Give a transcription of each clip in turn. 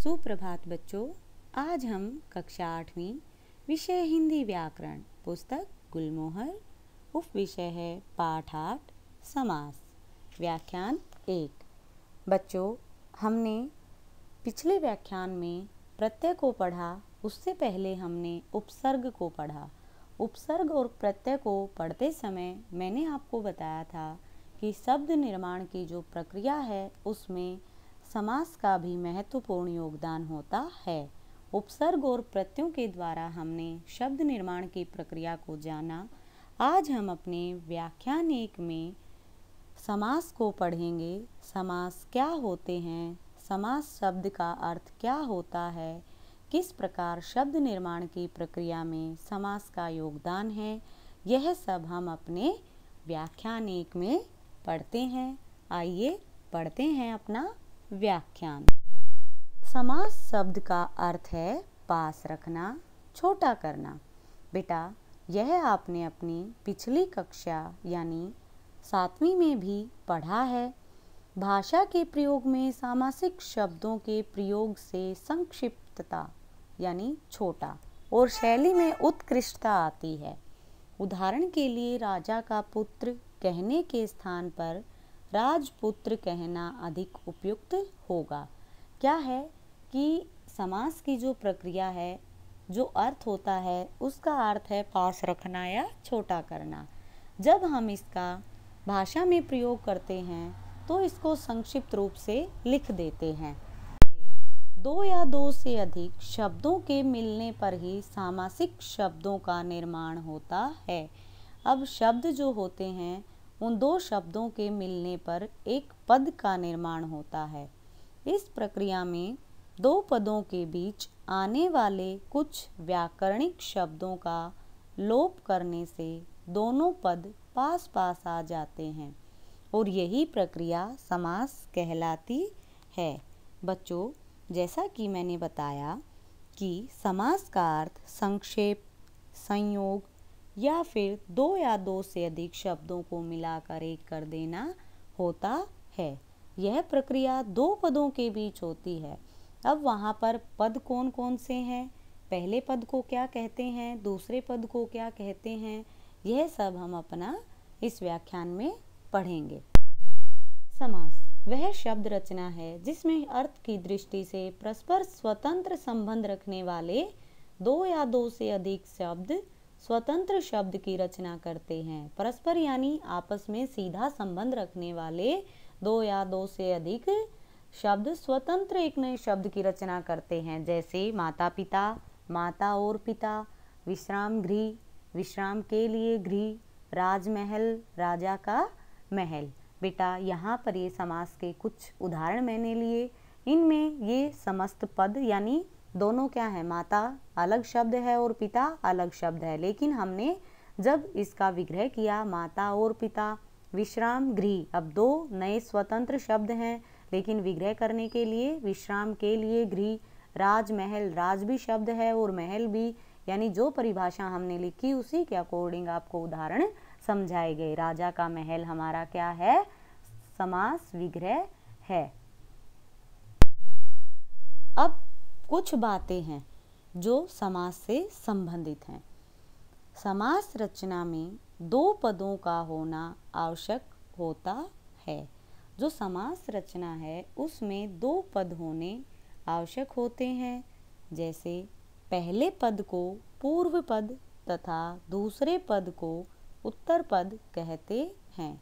सुप्रभात बच्चों। आज हम कक्षा 8वीं विषय हिंदी व्याकरण पुस्तक गुलमोहर उप विषय है पाठ 8 समास व्याख्यान 1। बच्चों, हमने पिछले व्याख्यान में प्रत्यय को पढ़ा, उससे पहले हमने उपसर्ग को पढ़ा। उपसर्ग और प्रत्यय को पढ़ते समय मैंने आपको बताया था कि शब्द निर्माण की जो प्रक्रिया है उसमें समास का भी महत्वपूर्ण योगदान होता है। उपसर्ग और प्रत्ययों के द्वारा हमने शब्द निर्माण की प्रक्रिया को जाना। आज हम अपने व्याख्यान 1 में समास को पढ़ेंगे। समास क्या होते हैं, समास शब्द का अर्थ क्या होता है, किस प्रकार शब्द निर्माण की प्रक्रिया में समास का योगदान है, यह सब हम अपने व्याख्यान 1 में पढ़ते हैं। आइए पढ़ते हैं अपना व्याख्यान। समास शब्द का अर्थ है पास रखना, छोटा करना। बेटा, यह आपने अपनी पिछली कक्षा यानी 7वीं में भी पढ़ा है। भाषा के प्रयोग में सामासिक शब्दों के प्रयोग से संक्षिप्तता यानी छोटा और शैली में उत्कृष्टता आती है। उदाहरण के लिए राजा का पुत्र कहने के स्थान पर राजपुत्र कहना अधिक उपयुक्त होगा। क्या है कि समास की जो प्रक्रिया है, जो अर्थ होता है, उसका अर्थ है पास रखना या छोटा करना। जब हम इसका भाषा में प्रयोग करते हैं तो इसको संक्षिप्त रूप से लिख देते हैं। दो या दो से अधिक शब्दों के मिलने पर ही सामासिक शब्दों का निर्माण होता है। अब शब्द जो होते हैं उन दो शब्दों के मिलने पर एक पद का निर्माण होता है। इस प्रक्रिया में दो पदों के बीच आने वाले कुछ व्याकरणिक शब्दों का लोप करने से दोनों पद पास पास आ जाते हैं और यही प्रक्रिया समास कहलाती है। बच्चों, जैसा कि मैंने बताया कि समास का अर्थ संक्षेप, संयोग या फिर दो या दो से अधिक शब्दों को मिलाकर एक कर देना होता है। यह प्रक्रिया दो पदों के बीच होती है। अब वहाँ पर पद कौन कौन से हैं, पहले पद को क्या कहते हैं, दूसरे पद को क्या कहते हैं, यह सब हम अपना इस व्याख्यान में पढ़ेंगे। समास वह शब्द रचना है जिसमें अर्थ की दृष्टि से परस्पर स्वतंत्र संबंध रखने वाले दो या दो से अधिक शब्द स्वतंत्र शब्द की रचना करते हैं। परस्पर यानी आपस में सीधा संबंध रखने वाले दो या दो से अधिक शब्द स्वतंत्र एक नए शब्द की रचना करते हैं। जैसे माता पिता, माता और पिता, विश्राम गृह, विश्राम के लिए गृह, राजमहल, राजा का महल। बेटा, यहाँ पर ये समास के कुछ उदाहरण मैंने लिए। इनमें ये समस्त पद यानी दोनों क्या है, माता अलग शब्द है और पिता अलग शब्द है, लेकिन हमने जब इसका विग्रह किया माता और पिता, विश्राम गृह, अब दो नए स्वतंत्र शब्द हैं लेकिन विग्रह करने के लिए विश्राम के लिए गृह, राजमहल, राज भी शब्द है और महल भी, यानी जो परिभाषा हमने लिखी उसी के अकॉर्डिंग आपको उदाहरण समझाए गए। राजा का महल हमारा क्या है, समास विग्रह है। अब कुछ बातें हैं जो समास से संबंधित हैं। समास रचना में दो पदों का होना आवश्यक होता है। जो समास रचना है उसमें दो पद होने आवश्यक होते हैं। जैसे पहले पद को पूर्व पद तथा दूसरे पद को उत्तर पद कहते हैं।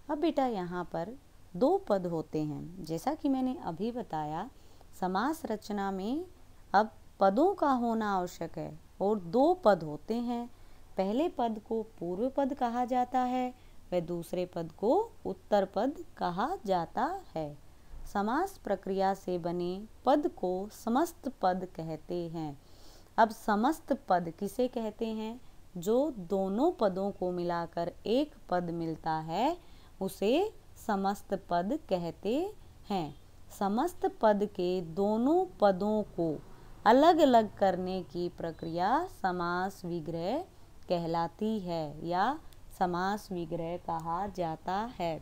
अब बेटा, यहाँ पर दो पद होते हैं। जैसा कि मैंने अभी बताया, समास रचना में अब पदों का होना आवश्यक है और दो पद होते हैं। पहले पद को पूर्व पद कहा जाता है व दूसरे पद को उत्तर पद कहा जाता है। समास प्रक्रिया से बने पद को समस्त पद कहते हैं। अब समस्त पद किसे कहते हैं, जो दोनों पदों को मिलाकर एक पद मिलता है उसे समस्त पद कहते हैं। समस्त पद के दोनों पदों को अलग अलग करने की प्रक्रिया समास विग्रह कहलाती है या समास विग्रह कहा जाता है।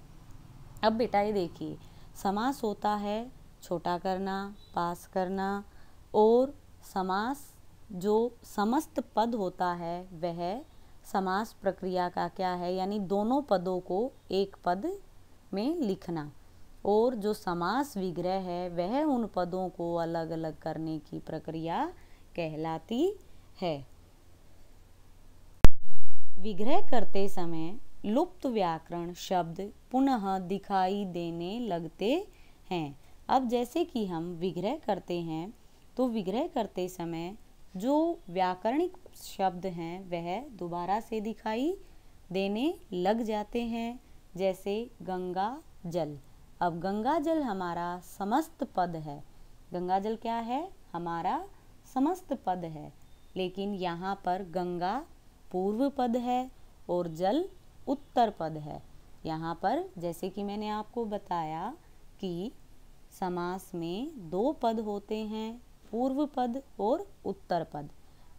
अब बेटा ये देखिए, समास होता है छोटा करना, पास करना। और समास जो समस्त पद होता है वह समास प्रक्रिया का क्या है, यानी दोनों पदों को एक पद में लिखना। और जो समास विग्रह है वह उन पदों को अलग अलग करने की प्रक्रिया कहलाती है। विग्रह करते समय लुप्त व्याकरण शब्द पुनः दिखाई देने लगते हैं। अब जैसे कि हम विग्रह करते हैं तो विग्रह करते समय जो व्याकरणिक शब्द हैं वह दोबारा से दिखाई देने लग जाते हैं। जैसे गंगा जल। अब गंगा जल हमारा समस्त पद है। गंगा जल क्या है? हमारा समस्त पद है। लेकिन यहाँ पर गंगा पूर्व पद है और जल उत्तर पद है। यहाँ पर जैसे कि मैंने आपको बताया कि समास में दो पद होते हैं, पूर्व पद और उत्तर पद।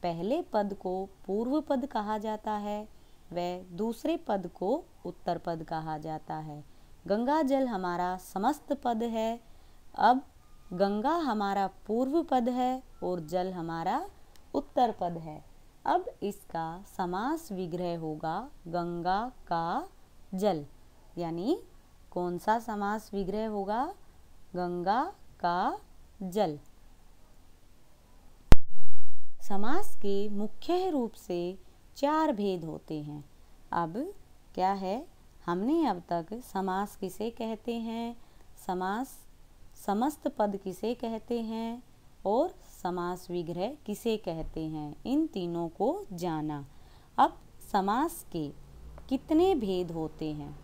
पहले पद को पूर्व पद कहा जाता है, वह दूसरे पद को उत्तर पद कहा जाता है। गंगा जल हमारा समस्त पद है। अब गंगा हमारा पूर्व पद है और जल हमारा उत्तर पद है। अब इसका समास विग्रह होगा गंगा का जल। यानी कौन सा समास विग्रह होगा? गंगा का जल। समास के मुख्य रूप से 4 भेद होते हैं। अब क्या है, हमने अब तक समास किसे कहते हैं, समास समस्त पद किसे कहते हैं और समास विग्रह किसे कहते हैं, इन तीनों को जाना। अब समास के कितने भेद होते हैं?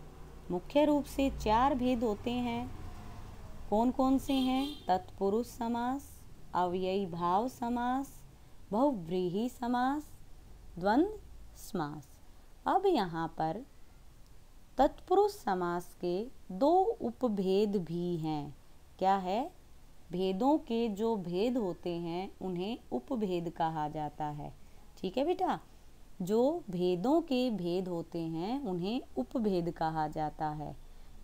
मुख्य रूप से 4 भेद होते हैं। कौन कौन से हैं? तत्पुरुष समास, अव्ययी भाव समास, बहुव्रीहि समास, द्वंद्व समास। अब यहाँ पर तत्पुरुष समास के 2 उपभेद भी हैं। क्या है? भेदों के जो भेद होते हैं उन्हें उपभेद कहा जाता है। ठीक है बेटा, जो भेदों के भेद होते हैं उन्हें उपभेद कहा जाता है।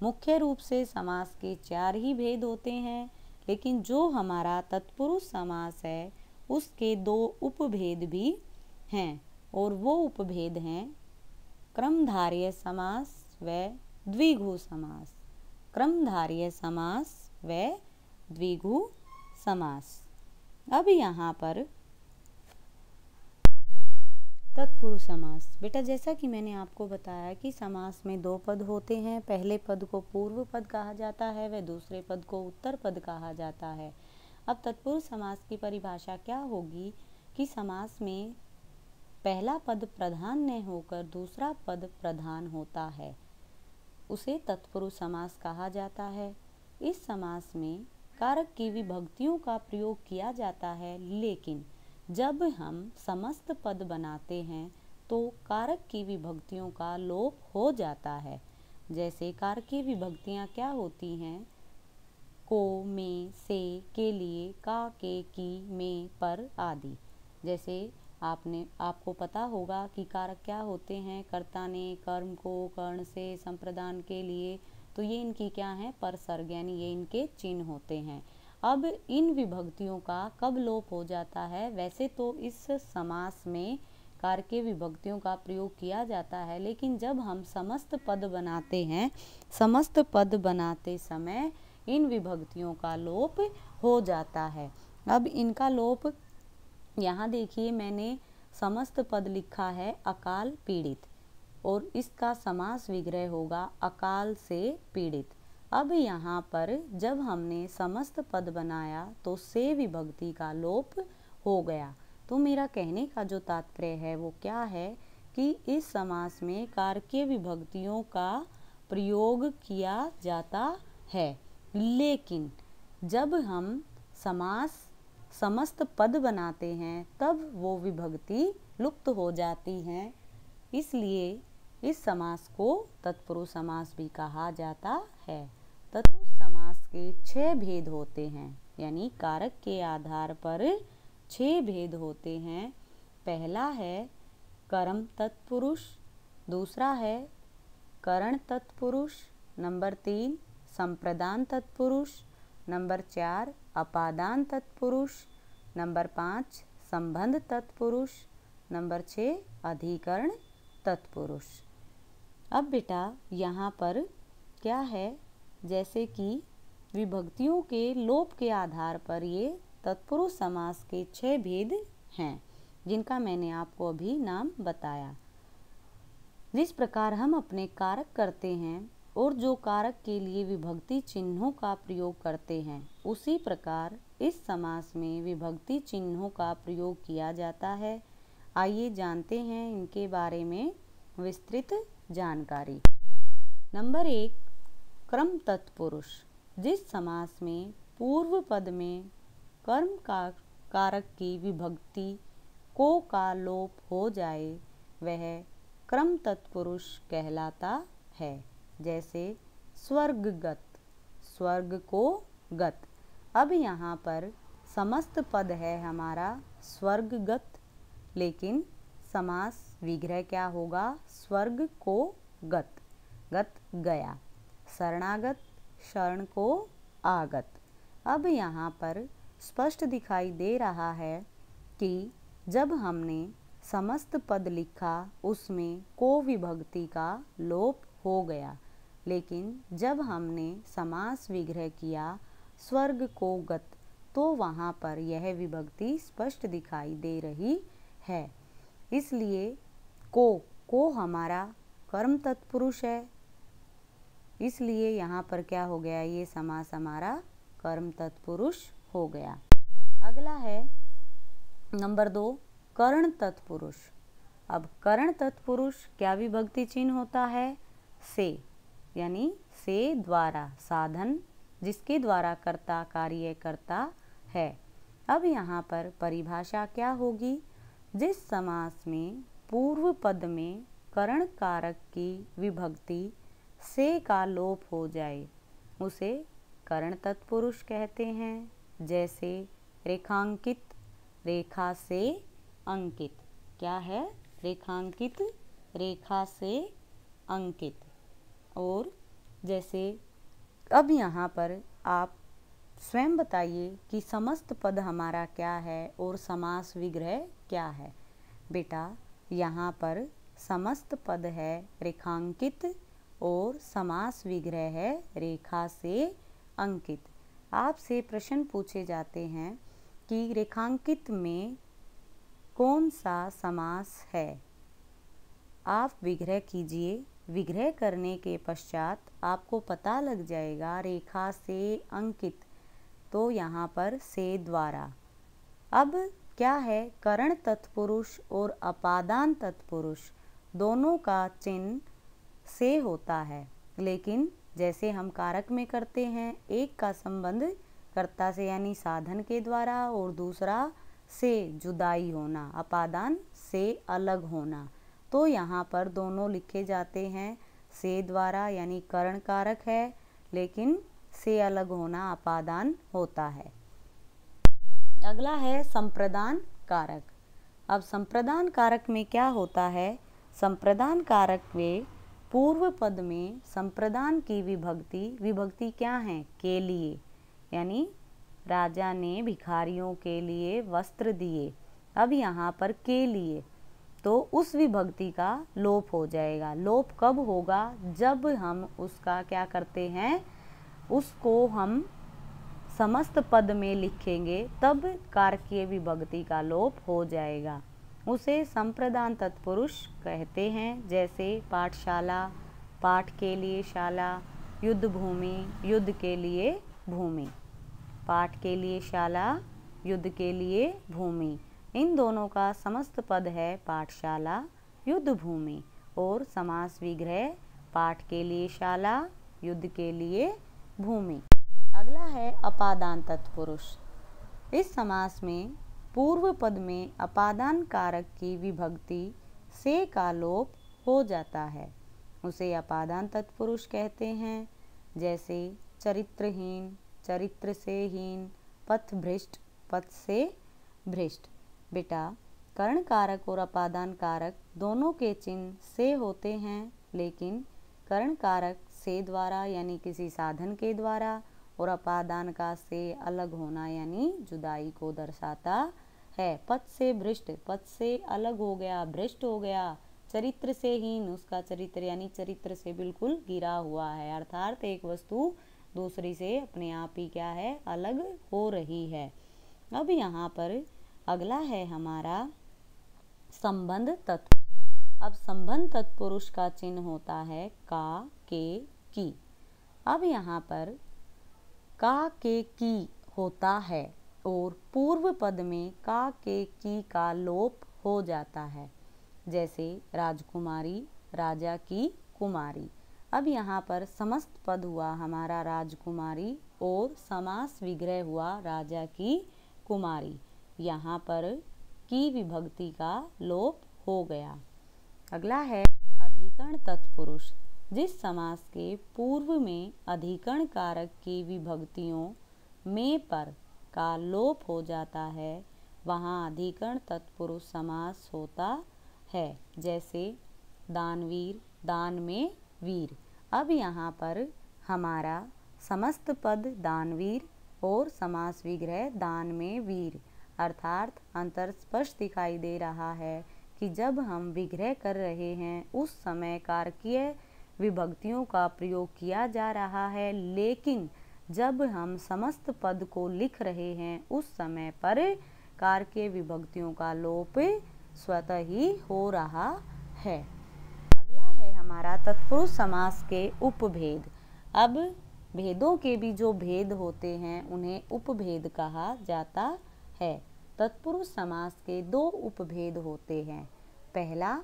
मुख्य रूप से समास के 4 ही भेद होते हैं, लेकिन जो हमारा तत्पुरुष समास है उसके 2 उपभेद भी हैं। और वो उपभेद हैं क्रमधारय समास व द्विगु समास। क्रमधारय समास व द्विगु समास। अब यहाँ पर तत्पुरुष समास। बेटा जैसा कि मैंने आपको बताया कि समास में 2 पद होते हैं। पहले पद को पूर्व पद कहा जाता है व दूसरे पद को उत्तर पद कहा जाता है। अब तत्पुरुष समास की परिभाषा क्या होगी कि समास में पहला पद प्रधान न होकर दूसरा पद प्रधान होता है, उसे तत्पुरुष समास कहा जाता है। इस समास में कारक की विभक्तियों का प्रयोग किया जाता है, लेकिन जब हम समस्त पद बनाते हैं तो कारक की विभक्तियों का लोप हो जाता है। जैसे कारक की विभक्तियाँ क्या होती हैं? को, में, से, के लिए, का, के, की, में, पर आदि। जैसे आपको पता होगा कि कारक क्या होते हैं? कर्ता ने, कर्म को, कर्ण से, संप्रदान के लिए, तो ये इनकी क्या है? परसर्ग, यानी ये इनके चिन्ह होते हैं। अब इन विभक्तियों का कब लोप हो जाता है? वैसे तो इस समास में कारक के विभक्तियों का प्रयोग किया जाता है, लेकिन जब हम समस्त पद बनाते हैं, समस्त पद बनाते समय इन विभक्तियों का लोप हो जाता है। अब इनका लोप यहाँ देखिए, मैंने समस्त पद लिखा है अकाल पीड़ित, और इसका समास विग्रह होगा अकाल से पीड़ित। अब यहाँ पर जब हमने समस्त पद बनाया तो से विभक्ति का लोप हो गया। तो मेरा कहने का जो तात्पर्य है वो क्या है कि इस समास में कारकीय विभक्तियों का प्रयोग किया जाता है, लेकिन जब हम समास समस्त पद बनाते हैं तब वो विभक्ति लुप्त हो जाती हैं। इसलिए इस समास को तत्पुरुष समास भी कहा जाता है। तत्पुरुष समास के 6 भेद होते हैं, यानी कारक के आधार पर 6 भेद होते हैं। पहला है कर्म तत्पुरुष, दूसरा है करण तत्पुरुष, नंबर 3 संप्रदान तत्पुरुष, नंबर 4 अपादान तत्पुरुष, नंबर 5 संबंध तत्पुरुष, नंबर 6 अधिकरण तत्पुरुष। अब बेटा यहाँ पर क्या है, जैसे कि विभक्तियों के लोप के आधार पर ये तत्पुरुष समास के 6 भेद हैं, जिनका मैंने आपको अभी नाम बताया। जिस प्रकार हम अपने कारक करते हैं और जो कारक के लिए विभक्ति चिन्हों का प्रयोग करते हैं, उसी प्रकार इस समास में विभक्ति चिन्हों का प्रयोग किया जाता है। आइए जानते हैं इनके बारे में विस्तृत जानकारी। नंबर 1 कर्म तत्पुरुष। जिस समास में पूर्व पद में कर्म का कारक की विभक्ति को का लोप हो जाए, वह क्रम तत्पुरुष कहलाता है। जैसे स्वर्गगत, स्वर्ग को गत। अब यहाँ पर समस्त पद है हमारा स्वर्गगत, लेकिन समास विग्रह क्या होगा, स्वर्ग को गत, गत गया, शरणागत, शरण को आगत। अब यहाँ पर स्पष्ट दिखाई दे रहा है कि जब हमने समस्त पद लिखा उसमें को विभक्ति का लोप हो गया, लेकिन जब हमने समास विग्रह किया स्वर्ग को गत, तो वहाँ पर यह विभक्ति स्पष्ट दिखाई दे रही है। इसलिए को हमारा कर्म तत्पुरुष है, इसलिए यहाँ पर क्या हो गया, ये समास हमारा कर्म तत्पुरुष हो गया। अगला है नंबर 2 करण तत्पुरुष। अब करण तत्पुरुष क्या विभक्ति चिन्ह होता है, से, यानी से द्वारा, साधन जिसके द्वारा कर्ता कार्य करता है। अब यहाँ पर परिभाषा क्या होगी, जिस समास में पूर्व पद में करण कारक की विभक्ति से का लोप हो जाए, उसे करण तत्पुरुष कहते हैं। जैसे रेखांकित, रेखा से अंकित। क्या है, रेखांकित, रेखा से अंकित। और जैसे अब यहाँ पर आप स्वयं बताइए कि समस्त पद हमारा क्या है और समास विग्रह क्या है। बेटा यहाँ पर समस्त पद है रेखांकित और समास विग्रह है रेखा से अंकित। आपसे प्रश्न पूछे जाते हैं कि रेखांकित में कौन सा समास है। आप विग्रह कीजिए, विग्रह करने के पश्चात आपको पता लग जाएगा रेखा से अंकित, तो यहाँ पर से द्वारा। अब क्या है, करण तत्पुरुष और अपादान तत्पुरुष दोनों का चिन्ह से होता है, लेकिन जैसे हम कारक में करते हैं, एक का संबंध कर्ता से यानी साधन के द्वारा और दूसरा से जुदाई होना, अपादान से अलग होना, तो यहाँ पर दोनों लिखे जाते हैं से द्वारा, यानी करण कारक है, लेकिन से अलग होना अपादान होता है। अगला है संप्रदान कारक। अब संप्रदान कारक में क्या होता है, संप्रदान कारक में पूर्व पद में संप्रदान की विभक्ति क्या है, के लिए, यानी राजा ने भिखारियों के लिए वस्त्र दिए। अब यहाँ पर के लिए, तो उस विभक्ति का लोप हो जाएगा। लोप कब होगा, जब हम उसका क्या करते हैं, उसको हम समस्त पद में लिखेंगे, तब कारकीय विभक्ति का लोप हो जाएगा। उसे संप्रदान तत्पुरुष कहते हैं। जैसे पाठशाला, पाठ के लिए शाला, युद्ध भूमि, युद्ध के लिए भूमि। पाठ के लिए शाला, युद्ध के लिए भूमि, इन दोनों का समस्त पद है पाठशाला, युद्ध भूमि, और समास विग्रह पाठ के लिए शाला, युद्ध के लिए भूमि। अगला है अपादान तत्पुरुष। इस समास में पूर्व पद में अपादान कारक की विभक्ति से का लोप हो जाता है, उसे अपादान तत्पुरुष कहते हैं। जैसे चरित्रहीन, चरित्र से हीन, पथ भ्रष्ट, पथ से भ्रष्ट। बेटा कर्ण कारक और अपादान कारक दोनों के चिन्ह से होते हैं, लेकिन कर्ण कारक से द्वारा यानी किसी साधन के द्वारा और अपादान का से अलग होना यानी जुदाई को दर्शाता है। पद से भ्रष्ट, पद से अलग हो गया, भ्रष्ट हो गया। चरित्र से हीन, उसका चरित्र यानी चरित्र से बिल्कुल गिरा हुआ है, अर्थात एक वस्तु दूसरी से अपने आप ही क्या है, अलग हो रही है। अब यहाँ पर अगला है हमारा संबंध तत्पुरुष। अब संबंध तत्पुरुष का चिन्ह होता है का, के, की। अब यहाँ पर का, के, की होता है और पूर्व पद में का, के, की का लोप हो जाता है, जैसे राजकुमारी, राजा की कुमारी। अब यहाँ पर समस्त पद हुआ हमारा राजकुमारी और समास विग्रह हुआ राजा की कुमारी। यहाँ पर की विभक्ति का लोप हो गया। अगला है अधिकरण तत्पुरुष। जिस समास के पूर्व में अधिकरण कारक की विभक्तियों में पर का लोप हो जाता है, वहाँ अधिकरण तत्पुरुष समास होता है, जैसे दानवीर, दान में वीर। अब यहाँ पर हमारा समस्त पद दानवीर और समास विग्रह दान में वीर, अर्थात अंतर स्पष्ट दिखाई दे रहा है कि जब हम विग्रह कर रहे हैं उस समय कारकीय विभक्तियों का प्रयोग किया जा रहा है, लेकिन जब हम समस्त पद को लिख रहे हैं उस समय पर कारकीय विभक्तियों का लोप स्वतः ही हो रहा है। अगला है हमारा तत्पुरुष समास के उपभेद। अब भेदों के भी जो भेद होते हैं उन्हें उपभेद कहा जाता है। तत्पुरुष समास के दो उपभेद होते हैं, पहला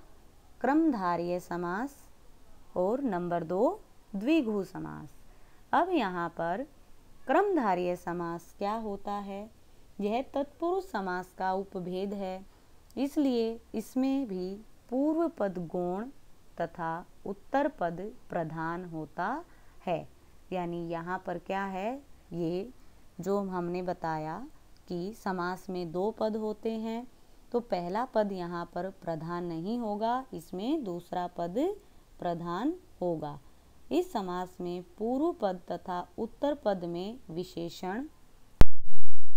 क्रमधारय समास और नंबर 2 द्विगु समास। अब यहाँ पर क्रमधारय समास क्या होता है, यह तत्पुरुष समास का उपभेद है, इसलिए इसमें भी पूर्व पद गौण तथा उत्तर पद प्रधान होता है। यानी यहाँ पर क्या है, ये जो हमने बताया कि समास में 2 पद होते हैं, तो पहला पद यहाँ पर प्रधान नहीं होगा, इसमें दूसरा पद प्रधान होगा। इस समास में पूर्व पद तथा उत्तर पद में विशेषण,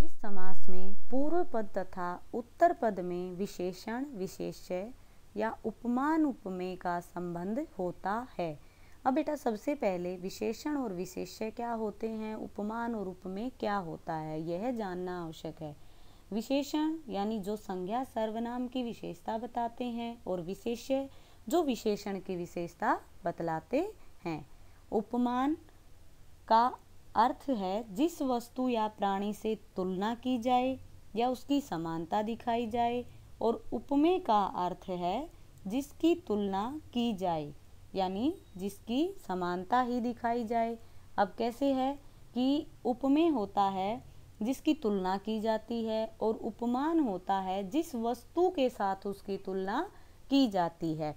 इस समास में पूर्व पद तथा उत्तर पद में विशेषण, विशेष्य या उपमान उपमेय का संबंध होता है। अब बेटा सबसे पहले विशेषण और विशेष्य क्या होते हैं, उपमान और उपमेय क्या होता है, यह जानना आवश्यक है। विशेषण यानी जो संज्ञा सर्वनाम की विशेषता बताते हैं और विशेष्य जो विशेषण की विशेषता बतलाते हैं। उपमान का अर्थ है जिस वस्तु या प्राणी से तुलना की जाए या उसकी समानता दिखाई जाए, और उपमेय का अर्थ है जिसकी तुलना की जाए यानी जिसकी समानता ही दिखाई जाए। अब कैसे है कि उपमेय होता है जिसकी तुलना की जाती है और उपमान होता है जिस वस्तु के साथ उसकी तुलना की जाती है,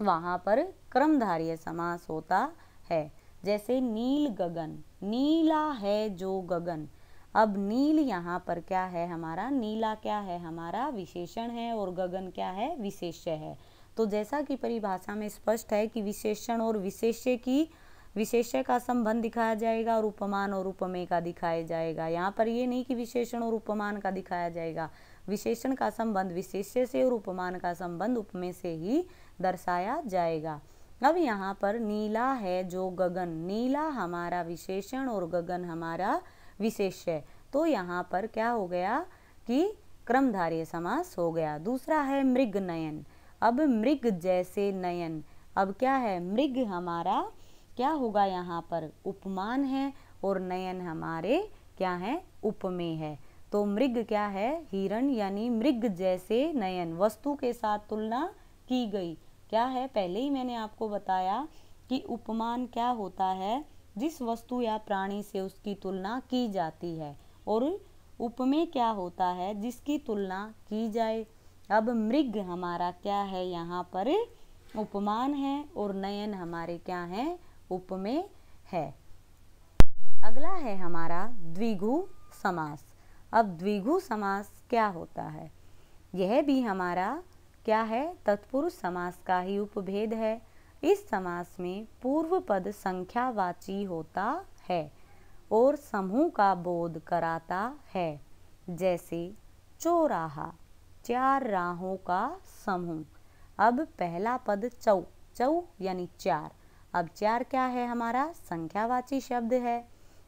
वहाँ पर क्रमधारय समास होता है। जैसे नील गगन, नीला है जो गगन। अब नील यहाँ पर क्या है हमारा, नीला क्या है हमारा विशेषण है और गगन क्या है विशेष्य है। तो जैसा कि परिभाषा में स्पष्ट है कि विशेषण और विशेष्य की विशेष्य का संबंध दिखाया जाएगा और उपमान और उपमेय का दिखाया जाएगा। यहाँ पर ये नहीं कि विशेषण और उपमान का दिखाया जाएगा, विशेषण का संबंध विशेष्य से और उपमान का संबंध उपमेय से ही दर्शाया जाएगा। अब यहाँ पर नीला है जो गगन, नीला हमारा विशेषण और गगन हमारा विशेष्य, तो यहाँ पर क्या हो गया कि क्रमधारय समास हो गया। दूसरा है मृग नयन। अब मृग जैसे नयन, अब क्या है मृग हमारा क्या होगा यहाँ पर उपमान है और नयन हमारे क्या है उपमेय है। तो मृग क्या है हिरण, यानी मृग जैसे नयन, वस्तु के साथ तुलना की गई। क्या है पहले ही मैंने आपको बताया कि उपमान क्या होता है जिस वस्तु या प्राणी से उसकी तुलना की जाती है, और उपमेय क्या होता है जिसकी तुलना की जाए। अब मृग हमारा क्या है यहाँ पर उपमान है और नयन हमारे क्या है उपमेय है। अगला है हमारा द्विगु समास। अब द्विगु समास क्या होता है, यह भी हमारा क्या है तत्पुरुष समास का ही उपभेद है। इस समास में पूर्व पद संख्यावाची होता है और समूह का बोध कराता है। जैसे चौराहा, 4 राहों का समूह। अब पहला पद चौ, चौ यानी 4। अब 4 क्या है? हमारा संख्यावाची शब्द है।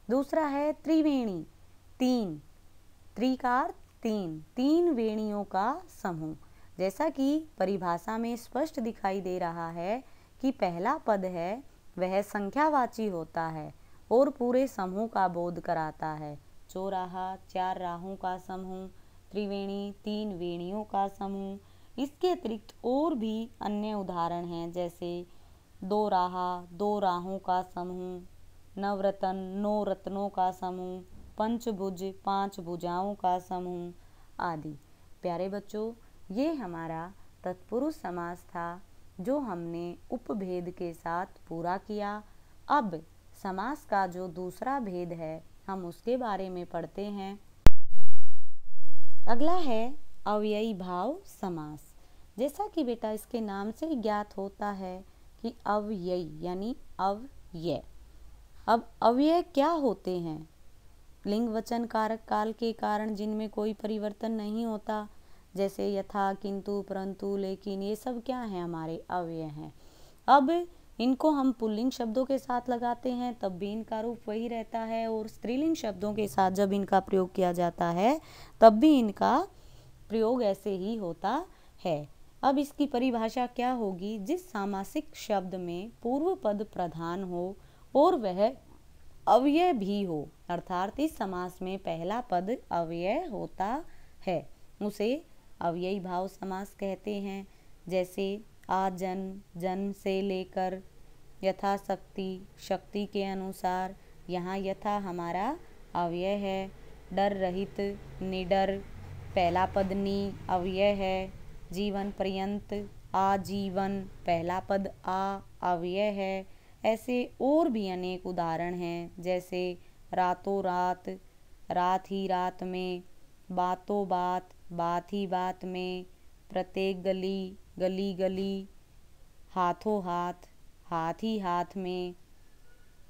दूसरा है त्रिवेणी, 3, त्रि का अर्थ 3, 3 वेणियों का समूह। जैसा कि परिभाषा में स्पष्ट दिखाई दे रहा है कि पहला पद है वह संख्यावाची होता है और पूरे समूह का बोध कराता है। चौराहा, 4 राहों का समूह, त्रिवेणी, 3 वेणियों का समूह। इसके अतिरिक्त और भी अन्य उदाहरण हैं, जैसे 2 राहा, 2 राहों का समूह, नवरत्न, 9 रत्नों का समूह, पंचभुज, 5 भुजाओं का समूह आदि। प्यारे बच्चों, ये हमारा तत्पुरुष समास था जो हमने उपभेद के साथ पूरा किया। अब समास का जो दूसरा भेद है हम उसके बारे में पढ़ते हैं। अगला है अव्ययी भाव समास। जैसा कि बेटा इसके नाम से ज्ञात होता है कि अव्ययी यानी अव्यय। अब अव्यय क्या होते हैं? लिंग वचन कारक काल के कारण जिनमें कोई परिवर्तन नहीं होता, जैसे यथा, किंतु, परंतु, लेकिन, ये सब क्या है? हमारे अव्यय हैं। अब इनको हम पुल्लिंग शब्दों के साथ लगाते हैं तब भी इनका रूप वही रहता है, और स्त्रीलिंग शब्दों के साथ जब इनका प्रयोग किया जाता है तब भी इनका प्रयोग ऐसे ही होता है। अब इसकी परिभाषा क्या होगी? जिस सामासिक शब्द में पूर्व पद प्रधान हो और वह अव्यय भी हो, अर्थात इस समास में पहला पद अव्यय होता है, उसे अव्ययी भाव समास कहते हैं। जैसे आजन्म, जन्म से लेकर, यथाशक्ति, शक्ति के अनुसार। यहाँ यथा हमारा अव्यय है। डर रहित, निडर, पहला पद नी अव्यय है। जीवन पर्यंत, आजीवन, पहला पद आ अव्यय है। ऐसे और भी अनेक उदाहरण हैं, जैसे रातों रात, रात ही रात में, बातों बात, बात ही बात में, प्रत्येक गली, गली गली, हाथों हाथ, हाथ ही हाथ में।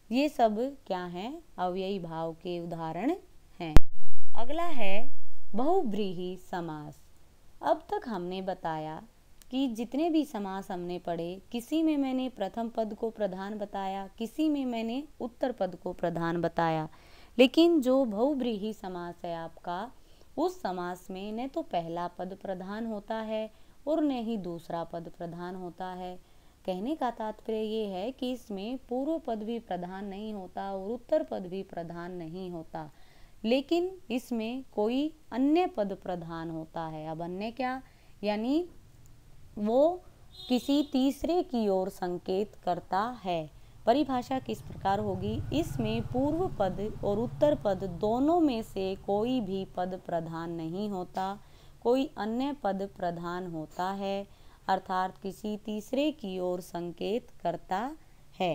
ये सब क्या हैं? अव्ययी भाव के उदाहरण हैं। अगला है बहुव्रीहि समास। अब तक हमने बताया कि जितने भी समास हमने पढ़े, किसी में मैंने प्रथम पद को प्रधान बताया, किसी में मैंने उत्तर पद को प्रधान बताया, लेकिन जो बहुव्रीहि समास है आपका, उस समास में न तो पहला पद प्रधान होता है और न ही दूसरा पद प्रधान होता है। कहने का तात्पर्य ये है कि इसमें पूर्व पद भी प्रधान नहीं होता और उत्तर पद भी प्रधान नहीं होता, लेकिन इसमें कोई अन्य पद प्रधान होता है। अब अन्य क्या? यानी वो किसी तीसरे की ओर संकेत करता है। परिभाषा किस प्रकार होगी? इसमें पूर्व पद और उत्तर पद दोनों में से कोई भी पद प्रधान नहीं होता, कोई अन्य पद प्रधान होता है, अर्थात किसी तीसरे की ओर संकेत करता है।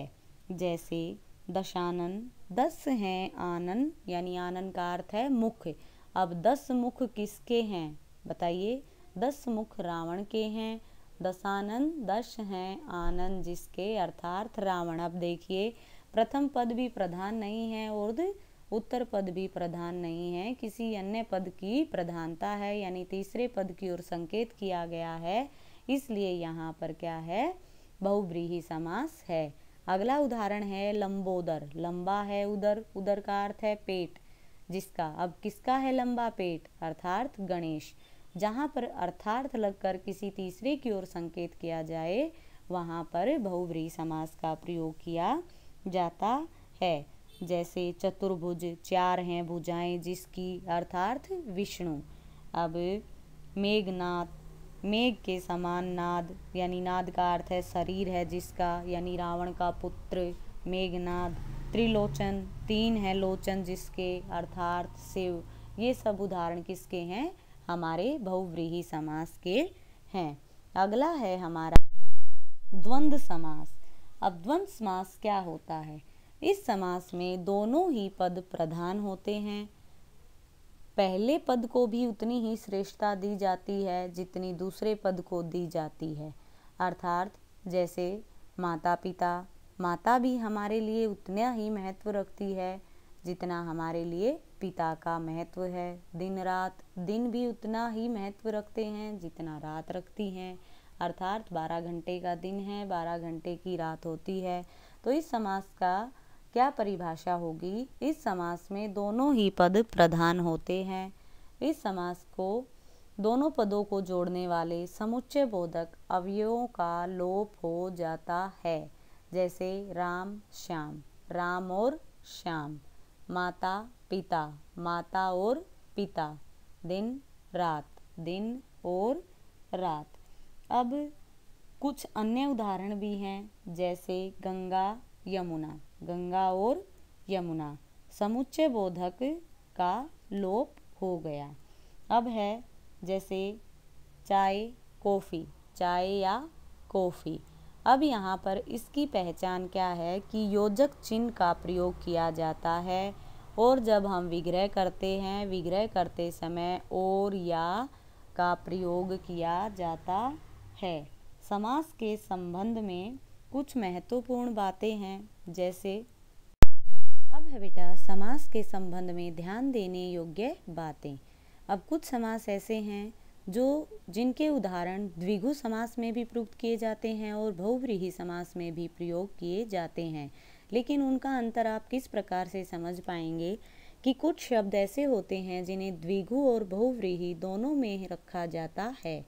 जैसे दशानन, 10 हैं आनन, यानी आनन का अर्थ है मुख। अब 10 मुख किसके हैं? बताइए। 10 मुख रावण के हैं। दशानन, 10 हैं आनन जिसके, अर्थात रावण। अब देखिए, प्रथम पद भी प्रधान नहीं है और उत्तर पद भी प्रधान नहीं है, किसी अन्य पद की प्रधानता है, यानी तीसरे पद की ओर संकेत किया गया है, इसलिए यहाँ पर क्या है? बहुव्रीहि समास है। अगला उदाहरण है लंबोदर। लंबा है उदर, उदर का अर्थ है पेट जिसका। अब किसका है लंबा पेट? अर्थात गणेश। जहाँ पर अर्थार्थ लगकर किसी तीसरे की ओर संकेत किया जाए वहाँ पर बहुव्रीहि समास का प्रयोग किया जाता है। जैसे चतुर्भुज, 4 हैं भुजाएं जिसकी, अर्थात विष्णु। अब मेघनाद, मेघ के समान नाद, यानी नाद का अर्थ है शरीर है जिसका, यानी रावण का पुत्र मेघनाद। त्रिलोचन, 3 है लोचन जिसके, अर्थात शिव। ये सब उदाहरण किसके हैं? हमारे बहुव्रीहि समास के हैं। अगला है हमारा द्वंद्व समास। अब द्वंद्व समास क्या होता है? इस समास में दोनों ही पद प्रधान होते हैं। पहले पद को भी उतनी ही श्रेष्ठता दी जाती है जितनी दूसरे पद को दी जाती है, अर्थात जैसे माता पिता, माता भी हमारे लिए उतना ही महत्व रखती है जितना हमारे लिए पिता का महत्व है। दिन रात, दिन भी उतना ही महत्व रखते हैं जितना रात रखती हैं, अर्थात 12 घंटे का दिन है, 12 घंटे की रात होती है। तो इस समास का क्या परिभाषा होगी? इस समास में दोनों ही पद प्रधान होते हैं। इस समास को दोनों पदों को जोड़ने वाले समुच्चय बोधक अवयवों का लोप हो जाता है, जैसे राम श्याम, राम और श्याम, माता पिता, माता और पिता, दिन रात, दिन और रात। अब कुछ अन्य उदाहरण भी हैं, जैसे गंगा यमुना, गंगा और यमुना, समुच्चय बोधक का लोप हो गया। अब है जैसे चाय कॉफ़ी, चाय या कॉफ़ी। अब यहाँ पर इसकी पहचान क्या है कि योजक चिन्ह का प्रयोग किया जाता है, और जब हम विग्रह करते हैं, विग्रह करते समय और या का प्रयोग किया जाता है। समास के संबंध में कुछ महत्वपूर्ण बातें हैं, जैसे अब है बेटा समास के संबंध में ध्यान देने योग्य बातें। अब कुछ समास ऐसे हैं जिनके उदाहरण द्विगु समास में भी प्रयुक्त किए जाते हैं और बहुव्रीहि समास में भी प्रयोग किए जाते हैं, लेकिन उनका अंतर आप किस प्रकार से समझ पाएंगे कि कुछ शब्द ऐसे होते हैं जिन्हें द्विगु और बहुव्रीहि दोनों में रखा जाता है,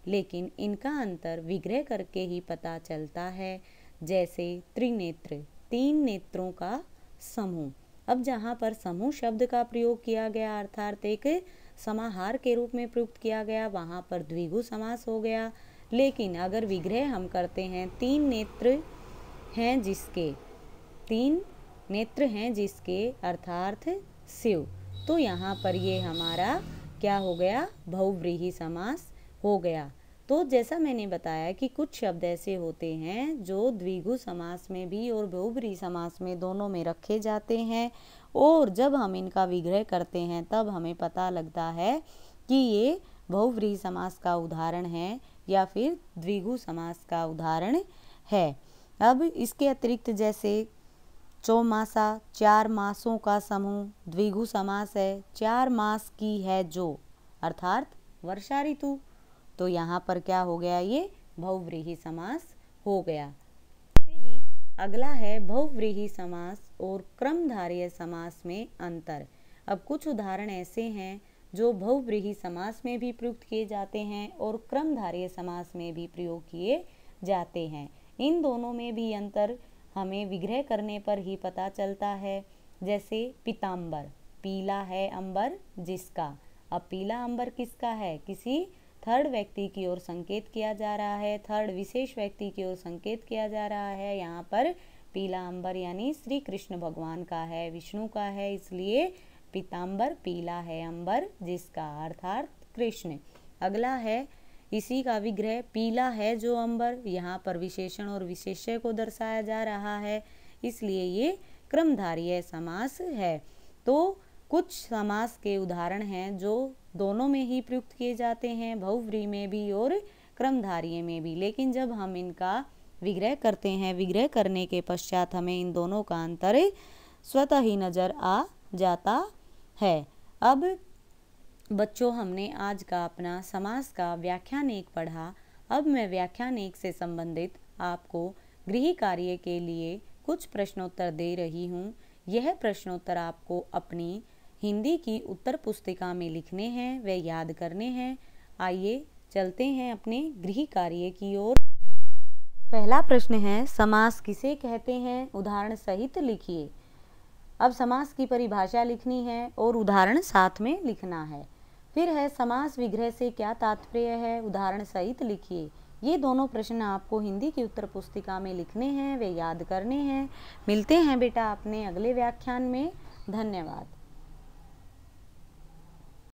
लेकिन इनका अंतर विग्रह करके ही पता चलता है। जैसे त्रिनेत्र, 3 नेत्रों का समूह। अब जहाँ पर समूह शब्द का प्रयोग किया गया, अर्थात एक समाहार के रूप में प्रयुक्त किया गया, वहाँ पर द्विगु समास हो गया। लेकिन अगर विग्रह हम करते हैं, 3 नेत्र हैं जिसके, 3 नेत्र हैं जिसके, अर्थात शिव, तो यहाँ पर ये हमारा क्या हो गया? बहुव्रीहि समास हो गया। तो जैसा मैंने बताया कि कुछ शब्द ऐसे होते हैं जो द्विगु समास में भी और बहुव्रीहि समास में दोनों में रखे जाते हैं, और जब हम इनका विग्रह करते हैं तब हमें पता लगता है कि ये बहुव्रीहि समास का उदाहरण है या फिर द्विगु समास का उदाहरण है। अब इसके अतिरिक्त जैसे चौमासा, 4 मासों का समूह, द्विगु समास है। 4 मास की है जो, अर्थात वर्षा ऋतु, तो यहाँ पर क्या हो गया? ये बहुव्रीहि समास हो गया। ऐसे ही अगला है बहुव्रीहि समास और क्रमधारय समास में अंतर। अब कुछ उदाहरण ऐसे हैं जो बहुव्रीहि समास में भी प्रयुक्त किए जाते हैं और क्रमधारय समास में भी प्रयोग किए जाते हैं। इन दोनों में भी अंतर हमें विग्रह करने पर ही पता चलता है। जैसे पीतांबर, पीला है अंबर जिसका। अब पीला अंबर किसका है? किसी थर्ड व्यक्ति की ओर संकेत किया जा रहा है, थर्ड विशेष व्यक्ति की ओर संकेत किया जा रहा है। यहाँ पर पीला अंबर यानी श्री कृष्ण भगवान का है, विष्णु का है, इसलिए पीतांबर पीला है अंबर जिसका, अर्थात कृष्ण। अगला है इसी का विग्रह, पीला है जो अंबर, यहाँ पर विशेषण और विशेष्य को दर्शाया जा रहा है, इसलिए ये क्रमधारय समास है। तो कुछ समास के उदाहरण हैं जो दोनों में ही प्रयुक्त किए जाते हैं, बहुव्रीहि में भी और क्रमधारय में भी, लेकिन जब हम इनका विग्रह करते हैं, विग्रह करने के पश्चात हमें इन दोनों का अंतर स्वतः ही नजर आ जाता है। अब बच्चों, हमने आज का अपना समास का व्याख्यान 1 पढ़ा। अब मैं व्याख्यान 1 से संबंधित आपको गृह कार्य के लिए कुछ प्रश्नोत्तर दे रही हूँ। यह प्रश्नोत्तर आपको अपनी हिंदी की उत्तर पुस्तिका में लिखने हैं व याद करने हैं। आइए चलते हैं अपने गृह कार्य की ओर। पहला प्रश्न है, समास किसे कहते हैं? उदाहरण सहित लिखिए। अब समास की परिभाषा लिखनी है और उदाहरण साथ में लिखना है। फिर है समास विग्रह से क्या तात्पर्य है? उदाहरण सहित लिखिए। ये दोनों प्रश्न आपको हिंदी की उत्तर पुस्तिका में लिखने हैं वे याद करने हैं। मिलते हैं बेटा अपने अगले व्याख्यान में। धन्यवाद।